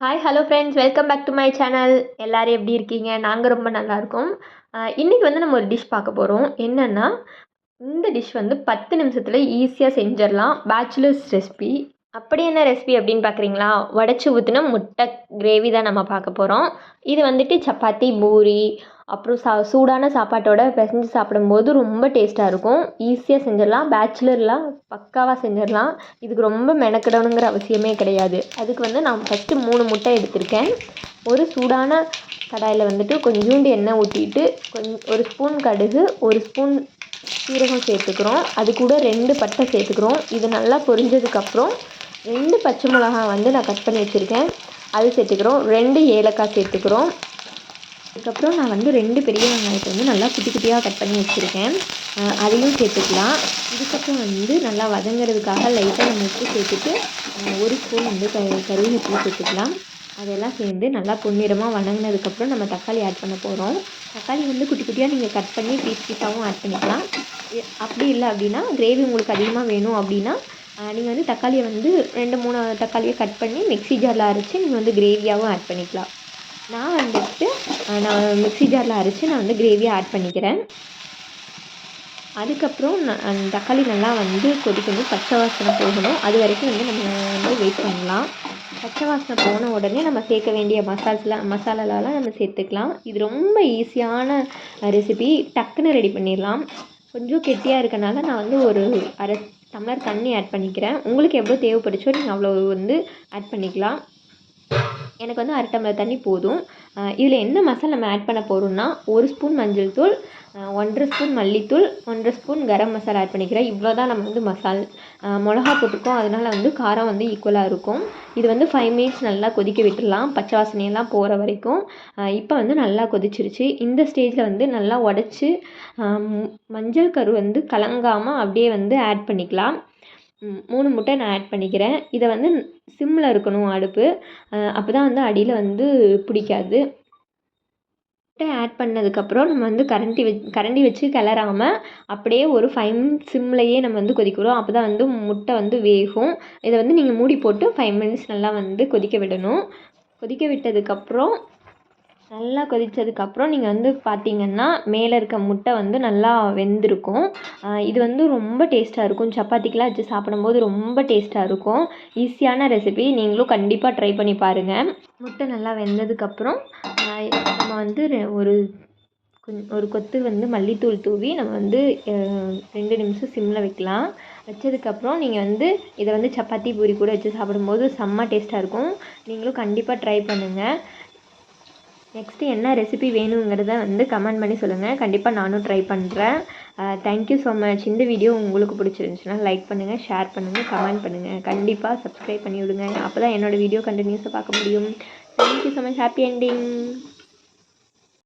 Hi hello friends, welcome back to my channel. எல்லோரும் எப்படி இருக்கீங்க? நாங்கள் ரொம்ப நல்லாயிருக்கோம். இன்றைக்கி வந்து நம்ம ஒரு டிஷ் பார்க்க போகிறோம். என்னென்னா, இந்த டிஷ் வந்து 10 நிமிஷத்தில் ஈஸியாக செஞ்சிடலாம். Bachelors recipe. அப்படி என்ன ரெசிபி அப்படின்னு பார்க்குறீங்களா? உடச்சி ஊற்றின முட்டை கிரேவி தான் நம்ம பார்க்க போகிறோம். இது வந்துட்டு சப்பாத்தி, பூரி, அப்புறம் சூடான சாப்பாட்டோட பிசைஞ்சு சாப்பிடும்போது ரொம்ப டேஸ்ட்டாக இருக்கும். ஈஸியாக செஞ்சிடலாம். பேச்சுலர்லாம் பக்காவாக செஞ்சிடலாம். இதுக்கு ரொம்ப மெனக்கிடணுங்கிற அவசியமே கிடையாது. அதுக்கு வந்து நான் ஃபஸ்ட்டு 3 முட்டை எடுத்திருக்கேன். ஒரு சூடான கடாயில் வந்துட்டு கொஞ்சோண்டு எண்ணெய் ஊற்றிட்டு ஒரு ஸ்பூன் கடுகு, ஒரு ஸ்பூன் சீரகம் சேர்த்துக்கிறோம். அது கூட 2 பட்டை சேர்த்துக்கிறோம். இது நல்லா பொரிஞ்சதுக்கப்புறம் 2 பச்சை மிளகாய் வந்து நான் கட் பண்ணி வச்சுருக்கேன், அது சேர்த்துக்கிறோம். 2 ஏலக்காய் சேர்த்துக்கிறோம். அதுக்கப்புறம் நான் வந்து 2 பெரிய வெங்காயத்தை வந்து நல்லா குட்டி குட்டியாக கட் பண்ணி வச்சுருக்கேன், அதையும் சேர்த்துக்கலாம். இதுக்கப்புறம் வந்து நல்லா வதங்கிறதுக்காக லைட்டாக நம்ம உப்பு சேர்த்துட்டு ஒரு ஸ்பூன் வந்து கருவேப்பிலை சேர்த்துக்கலாம். அதெல்லாம் சேர்ந்து நல்லா பொன்னிறமாக வதங்கினதுக்கப்புறம் நம்ம தக்காளி ஆட் பண்ண போகிறோம். தக்காளி வந்து குட்டி குட்டியாக நீங்கள் கட் பண்ணி பீஸாகவும் ஆட் பண்ணிக்கலாம். அப்படி இல்லை அப்படின்னா, கிரேவி உங்களுக்கு அதிகமாக வேணும் அப்படின்னா நீங்கள் வந்து தக்காளியை வந்து 2-3 தக்காளியை கட் பண்ணி மிக்ஸி ஜாரில் அரைச்சி நீங்கள் வந்து கிரேவியாகவும் ஆட் பண்ணிக்கலாம். நான் வந்துட்டு மிக்ஸி ஜாரில் அரைச்சி நான் வந்து கிரேவியாக ஆட் பண்ணிக்கிறேன். அதுக்கப்புறம் அந்த தக்காளி நல்லா வந்து கொதிக்கணும், பச்சை வாசனை போகணும். அது வரைக்கும் வந்து நம்ம வந்து வெயிட் பண்ணலாம். பச்சை வாசனை போன உடனே நம்ம சேர்க்க வேண்டிய மசாலாலாம் நம்ம சேர்த்துக்கலாம். இது ரொம்ப ஈஸியான ரெசிபி, டக்குன்னு ரெடி பண்ணிடலாம். கொஞ்சம் கெட்டியாக இருக்கனால நான் வந்து ஒரு அரை டம்ளர் தண்ணி ஆட் பண்ணிக்கிறேன். உங்களுக்கு எவ்வளோ தேவைப்படுச்சோ நீங்கள் அவ்வளோ வந்து ஆட் பண்ணிக்கலாம். எனக்கு வந்து அரை டம்ளர் தண்ணி போதும். இதில் என்ன மசாலா நம்ம ஆட் பண்ண போகிறோம்னா, 1 ஸ்பூன் மஞ்சள் தூள், 1½ ஸ்பூன் மல்லித்தூள், 1½ ஸ்பூன் கரம் மசாலா ஆட் பண்ணிக்கிறேன். இவ்வளோ தான் நம்ம வந்து மிளகா போட்டிருக்கோம், அதனால் வந்து காரம் வந்து ஈக்குவலாக இருக்கும். இது வந்து 5 மினிட்ஸ் நல்லா கொதிக்க விட்டுடலாம், பச்சை வாசனையெல்லாம் போகிற வரைக்கும். இப்போ வந்து நல்லா கொதிச்சிருச்சு. இந்த ஸ்டேஜில் வந்து நல்லா உடச்சி மஞ்சள் கரு வந்து கலங்காமல் அப்படியே வந்து ஆட் பண்ணிக்கலாம். 3 முட்டை நான் ஆட் பண்ணிக்கிறேன். இதை வந்து சிம்மில் இருக்கணும் அடுப்பு, அப்போ தான் வந்து அடியில் வந்து பிடிக்காது. முட்டை ஆட் பண்ணதுக்கப்புறம் நம்ம வந்து கரண்டி வச்சு கிளறாமல் அப்படியே ஒரு 5 மினிட்ஸ் சிம்லையே நம்ம வந்து கொதிக்கிறோம். அப்போ தான் வந்து முட்டை வந்து வேகும். இதை வந்து நீங்கள் மூடி போட்டு 5 மினிட்ஸ் நல்லா வந்து கொதிக்க விடணும். கொதிக்க விட்டதுக்கப்புறம் நல்லா கொதித்ததுக்கப்புறம் நீங்கள் வந்து பார்த்திங்கன்னா மேலே இருக்க முட்டை வந்து நல்லா வெந்திருக்கும். இது வந்து ரொம்ப டேஸ்ட்டாக இருக்கும். சப்பாத்திக்கெலாம் வச்சு சாப்பிடும்போது ரொம்ப டேஸ்ட்டாக இருக்கும். ஈஸியான ரெசிபி, நீங்களும் கண்டிப்பாக ட்ரை பண்ணி பாருங்கள். முட்டை நல்லா வெந்ததுக்கப்புறம் நம்ம வந்து ஒரு கொத்து வந்து மல்லித்தூள் தூவி நம்ம வந்து 2 நிமிஷம் சிம்மில் வைக்கலாம். வச்சதுக்கப்புறம் நீங்கள் வந்து இதை வந்து சப்பாத்தி பூரி கூட வச்சு சாப்பிடும்போது செம்ம டேஸ்ட்டாக இருக்கும். நீங்களும் கண்டிப்பாக ட்ரை பண்ணுங்கள். நெக்ஸ்ட்டு என்ன ரெசிபி வேணுங்கிறத வந்து கமெண்ட் பண்ணி சொல்லுங்கள். கண்டிப்பாக நானும் ட்ரை பண்ணுறேன். Thank you so much. இந்த வீடியோ உங்களுக்கு பிடிச்சிருந்துச்சுன்னா லைக் பண்ணுங்கள், ஷேர் பண்ணுங்கள், கமெண்ட் பண்ணுங்கள். கண்டிப்பாக சப்ஸ்கிரைப் பண்ணி விடுங்க. அப்போ தான் என்னோடய வீடியோ கண்டினியூஸாக பார்க்க முடியும். Thank you so much. Happy ending.